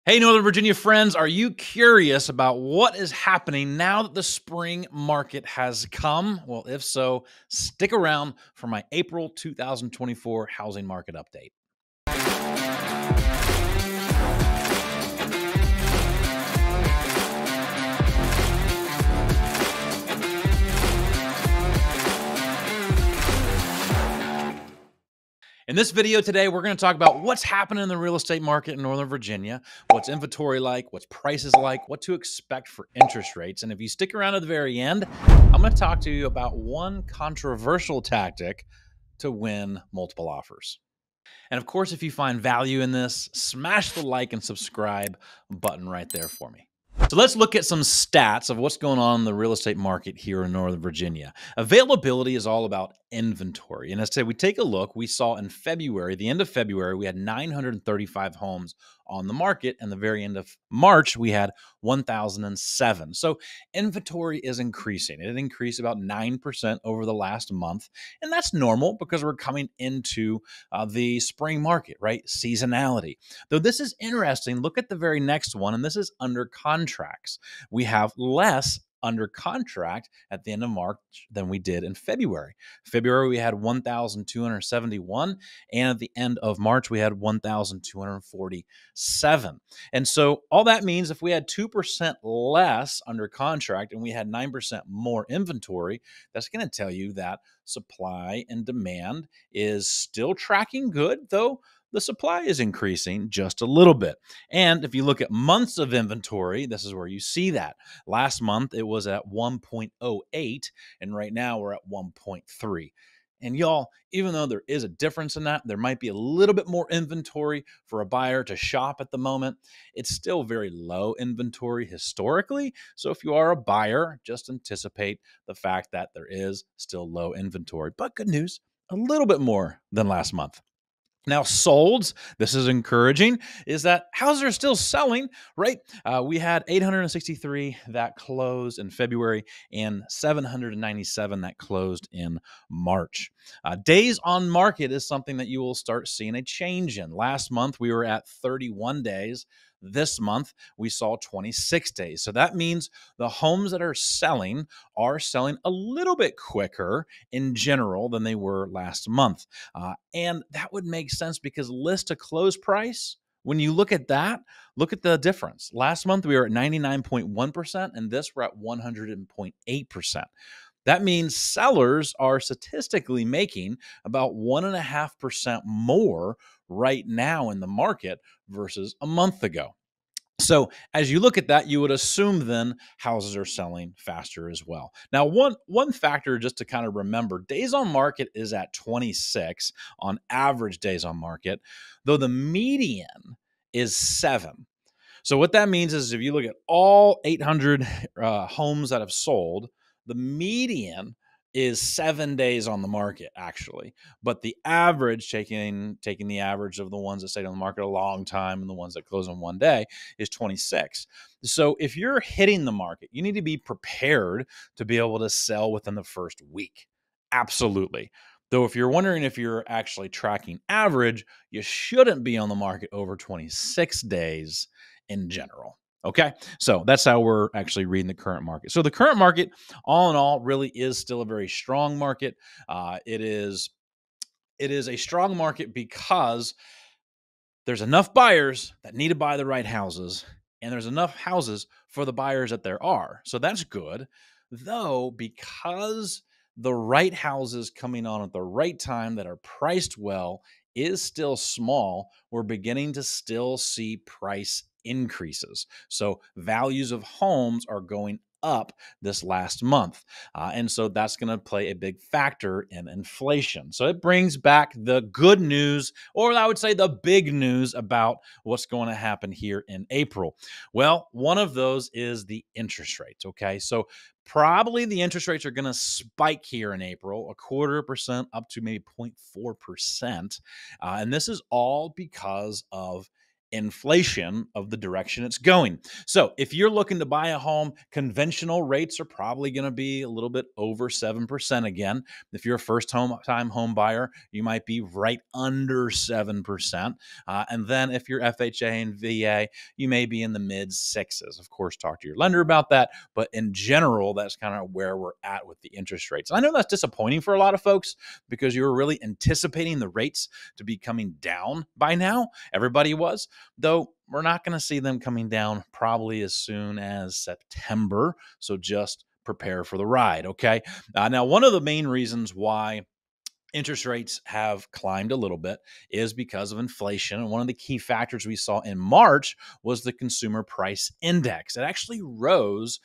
Hey, Northern Virginia friends, are you curious about what is happening now that the spring market has come? Well, if so, stick around for my April 2024 housing market update. In this video today, we're going to talk about what's happening in the real estate market in Northern Virginia, what's inventory like, what's prices like, what to expect for interest rates. And if you stick around to the very end, I'm going to talk to you about one controversial tactic to win multiple offers. And of course, if you find value in this, smash the like and subscribe button right there for me. So let's look at some stats of what's going on in the real estate market here in Northern Virginia. Availability is all about inventory. And as I said, we take a look, we saw in February, the end of February, we had 935 homes on the market. And the very end of March, we had 1,007. So inventory is increasing. It increased about 9% over the last month. And that's normal because we're coming into the spring market, right? Seasonality. Though this is interesting, look at the very next one, and this is under contracts. We have less under contract at the end of March than we did in February. February, we had 1,271, and at the end of March, we had 1,247. And so all that means if we had 2% less under contract and we had 9% more inventory, that's going to tell you that supply and demand is still tracking good, though the supply is increasing just a little bit. And if you look at months of inventory, this is where you see that. Last month, it was at 1.08, and right now we're at 1.3. And y'all, even though there is a difference in that, there might be a little bit more inventory for a buyer to shop at the moment. It's still very low inventory historically. So if you are a buyer, just anticipate the fact that there is still low inventory. But good news, a little bit more than last month. Now, solds, this is encouraging, is that houses are still selling, right? We had 863 that closed in February and 797 that closed in March. Days on market is something that you will start seeing a change in. Last month, we were at 31 days. This month, we saw 26 days. So that means the homes that are selling a little bit quicker in general than they were last month. And that would make sense because list to close price, when you look at that, look at the difference. Last month, we were at 99.1%, and this we're at 100.8%. That means sellers are statistically making about 1.5% more right now in the market versus a month ago. So as you look at that, you would assume then houses are selling faster as well. Now, one factor just to kind of remember, days on market is at 26 on average days on market, though the median is 7. So what that means is if you look at all 800 homes that have sold, the median is 7 days on the market, actually. But the average, taking the average of the ones that stayed on the market a long time and the ones that close in 1 day, is 26. So if you're hitting the market, you need to be prepared to be able to sell within the first week. Absolutely. Though if you're wondering if you're actually tracking average, you shouldn't be on the market over 26 days in general. Okay, so that's how we're actually reading the current market. So the current market, all in all, really is still a very strong market. It is a strong market because there's enough buyers that need to buy the right houses, and there's enough houses for the buyers that there are. So that's good. Though, because the right houses coming on at the right time that are priced well is still small, we're beginning to still see price increases. So values of homes are going up this last month. And so that's going to play a big factor in inflation. So it brings back the good news, or I would say the big news about what's going to happen here in April. Well, one of those is the interest rates. Okay. So probably the interest rates are going to spike here in April, 0.25% up to maybe 0.4%. And this is all because of inflation of the direction it's going. So if you're looking to buy a home, conventional rates are probably going to be a little bit over 7% again. If you're a first time home buyer, you might be right under 7%. And then if you're FHA and VA, you may be in the mid sixes. Of course, talk to your lender about that. But in general, that's kind of where we're at with the interest rates. And I know that's disappointing for a lot of folks because you were really anticipating the rates to be coming down by now. Everybody was, though we're not going to see them coming down probably as soon as September. So just prepare for the ride. Okay. Now, one of the main reasons why interest rates have climbed a little bit is because of inflation. And one of the key factors we saw in March was the consumer price index. It actually rose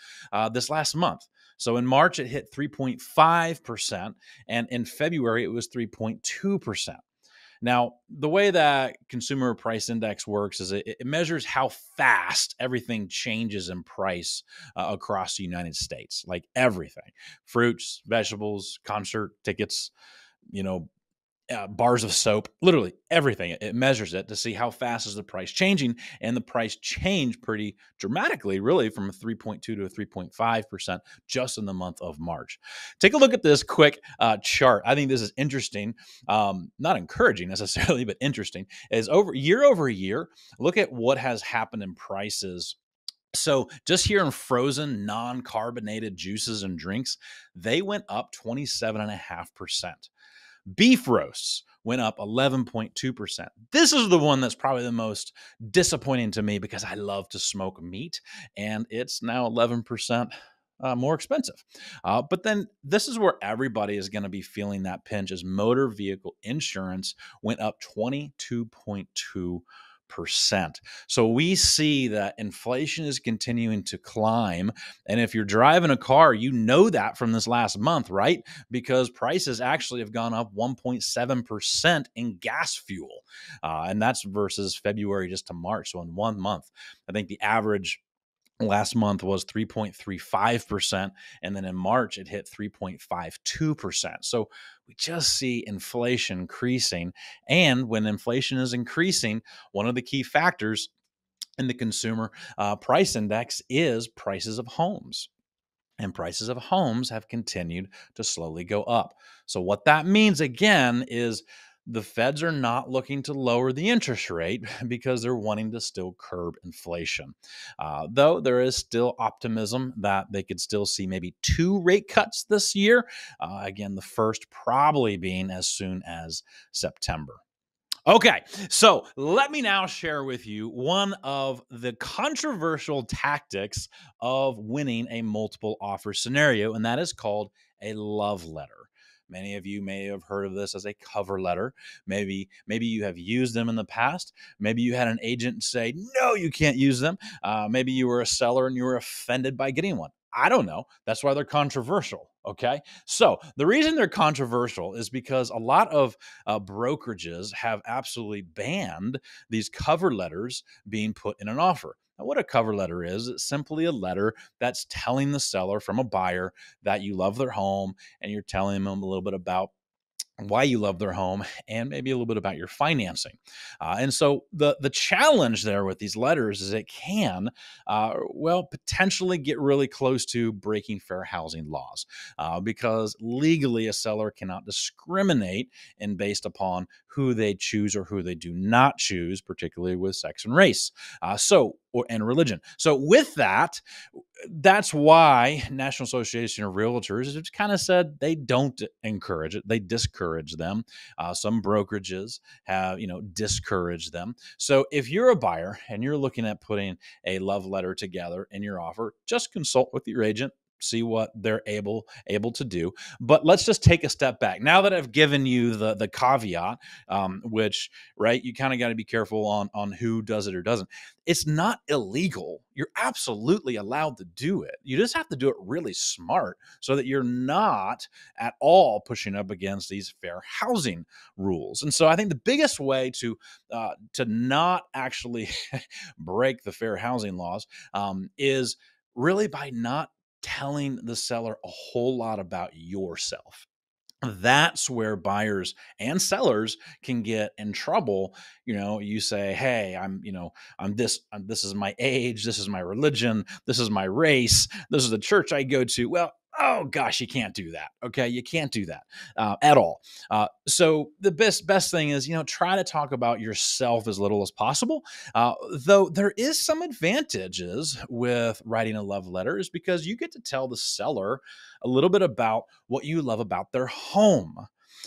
this last month. So in March, it hit 3.5%, and in February, it was 3.2%. Now, the way that consumer price index works is it measures how fast everything changes in price across the United States, like everything: fruits, vegetables, concert tickets, you know, bars of soap, literally everything. It measures it to see how fast is the price changing, and the price changed pretty dramatically, really, from a 3.2 to a 3.5% just in the month of March. Take a look at this quick chart. I think this is interesting, not encouraging necessarily, but interesting. Is over year, look at what has happened in prices. So just here in frozen, non-carbonated juices and drinks, they went up 27.5%. Beef roasts went up 11.2%. This is the one that's probably the most disappointing to me because I love to smoke meat, and it's now 11% more expensive. But then this is where everybody is going to be feeling that pinch, as motor vehicle insurance went up 22.2%. So we see that inflation is continuing to climb. And if you're driving a car, you know that from this last month, right? Because prices actually have gone up 1.7% in gas fuel. And that's versus February just to March. So in 1 month, I think the average last month was 3.35%. And then in March, it hit 3.52%. So we just see inflation increasing. And when inflation is increasing, one of the key factors in the consumer price index is prices of homes. And prices of homes have continued to slowly go up. So what that means, again, is the feds are not looking to lower the interest rate because they're wanting to still curb inflation. Though there is still optimism that they could still see maybe 2 rate cuts this year. Again, the first probably being as soon as September. Okay, so let me now share with you one of the controversial tactics of winning a multiple offer scenario, and that is called a love letter. Many of you may have heard of this as a cover letter. Maybe you have used them in the past. Maybe you had an agent say, no, you can't use them. Maybe you were a seller and you were offended by getting one. I don't know. That's why they're controversial. Okay. So the reason they're controversial is because a lot of brokerages have absolutely banned these cover letters being put in an offer. Now, what a cover letter is, it's simply a letter that's telling the seller from a buyer that you love their home, and you're telling them a little bit about why you love their home and maybe a little bit about your financing. And so the challenge there with these letters is it can, potentially get really close to breaking fair housing laws because legally a seller cannot discriminate in based upon who they choose or who they do not choose, particularly with sex and race. And religion. So with that, that's why National Association of Realtors has kind of said they don't encourage it. They discourage them. Some brokerages have, discouraged them. So if you're a buyer and you're looking at putting a love letter together in your offer, just consult with your agent, see what they're able to do. But let's just take a step back. Now that I've given you the caveat, which, right, you kind of got to be careful on who does it or doesn't. It's not illegal. You're absolutely allowed to do it. You just have to do it really smart so that you're not at all pushing up against these fair housing rules. And so I think the biggest way to not actually break the fair housing laws is really by not telling the seller a whole lot about yourself. That's where buyers and sellers can get in trouble. You say, "Hey, this is my age, this is my religion, this is my race, this is the church I go to." Well, oh gosh, you can't do that. Okay, you can't do that at all. So the best thing is, try to talk about yourself as little as possible. Though there is some advantages with writing a love letter, is because you get to tell the seller a little bit about what you love about their home.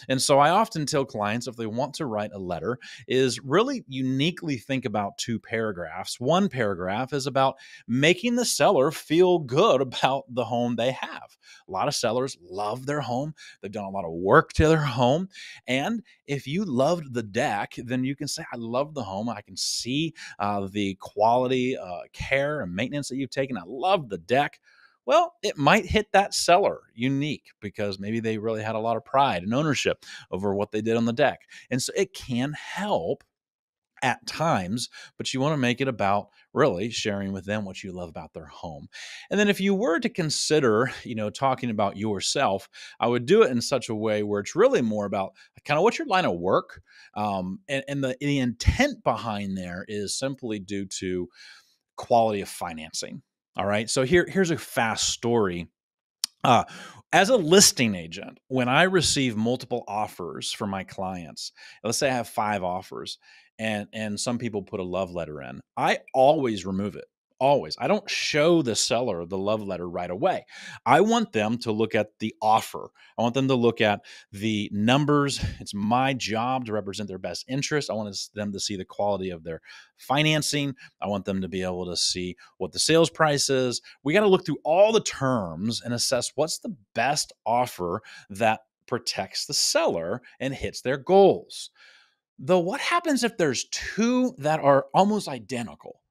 And so I often tell clients, if they want to write a letter, is really uniquely think about two paragraphs. One paragraph is about making the seller feel good about the home they have. A lot of sellers love their home. They've done a lot of work to their home. And if you loved the deck, then you can say, "I love the home. I can see the quality, care, and maintenance that you've taken. I love the deck." Well, it might hit that seller unique because maybe they really had a lot of pride and ownership over what they did on the deck. And so it can help at times, but you want to make it about really sharing with them what you love about their home. And then if you were to consider, talking about yourself, I would do it in such a way where it's really more about kind of what's your line of work. And the intent behind there is simply due to quality of financing. All right. So here's a fast story. Uh, as a listing agent, when I receive multiple offers from my clients, let's say I have 5 offers, and some people put a love letter in, I always remove it. Always. I don't show the seller the love letter right away. I want them to look at the offer. I want them to look at the numbers. It's my job to represent their best interest. I want them to see the quality of their financing. I want them to be able to see what the sales price is. We got to look through all the terms and assess what's the best offer that protects the seller and hits their goals. Though, what happens if there's two that are almost identical?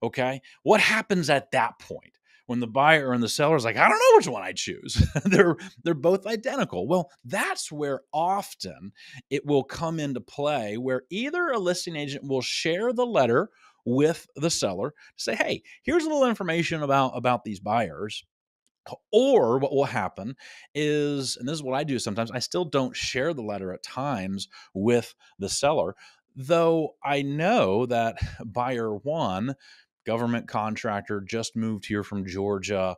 Okay. What happens at that point when the buyer and the seller is like, "I don't know which one I choose." they're both identical. Well, that's where often it will come into play, where either a listing agent will share the letter with the seller to say, "Hey, here's a little information about these buyers." Or what will happen is, and this is what I do sometimes, I still don't share the letter at times with the seller, though I know that buyer one, government contractor, just moved here from Georgia,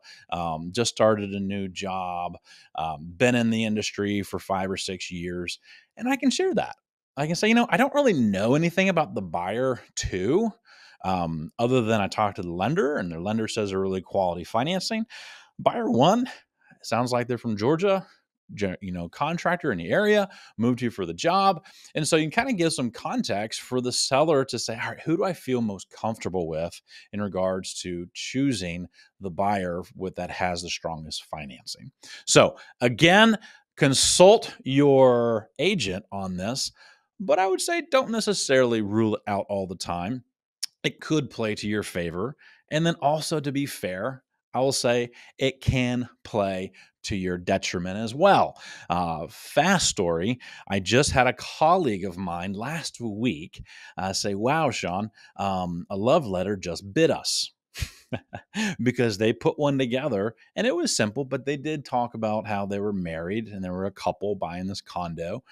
just started a new job, been in the industry for 5 or 6 years, and I can share that. I can say, I don't really know anything about the buyer too, other than I talked to the lender, and their lender says they're really quality financing. Buyer one sounds like they're from Georgia, contractor in the area, moved here for the job. And so you can kind of give some context for the seller to say, all right, who do I feel most comfortable with in regards to choosing the buyer with that has the strongest financing? So again, consult your agent on this, but I would say don't necessarily rule it out all the time. It could play to your favor. And then also, to be fair, I will say it can play to your detriment as well. Fast story. I just had a colleague of mine last week say, "Wow, Sean, a love letter just bit us." Because they put one together and it was simple, but they did talk about how they were married and there were a couple buying this condo.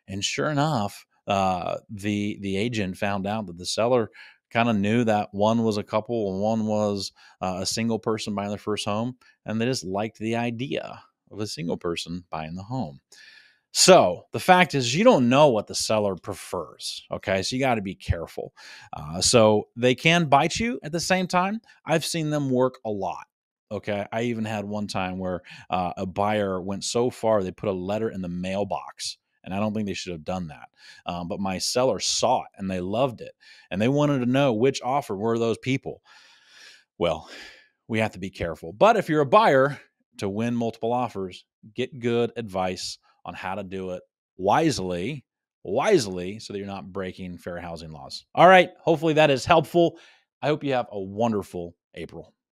And sure enough, the agent found out that the seller kind of knew that one was a couple and one was a single person buying their first home, and they just liked the idea of a single person buying the home. So the fact is, you don't know what the seller prefers. Okay, so you got to be careful. So they can bite you at the same time. I've seen them work a lot. Okay, I even had one time where a buyer went so far they put a letter in the mailbox, and I don't think they should have done that. But my seller saw it and they loved it, and they wanted to know which offer were those people. Well, we have to be careful. But if you're a buyer, to win multiple offers, get good advice on how to do it wisely, so that you're not breaking fair housing laws. All right. Hopefully that is helpful. I hope you have a wonderful April.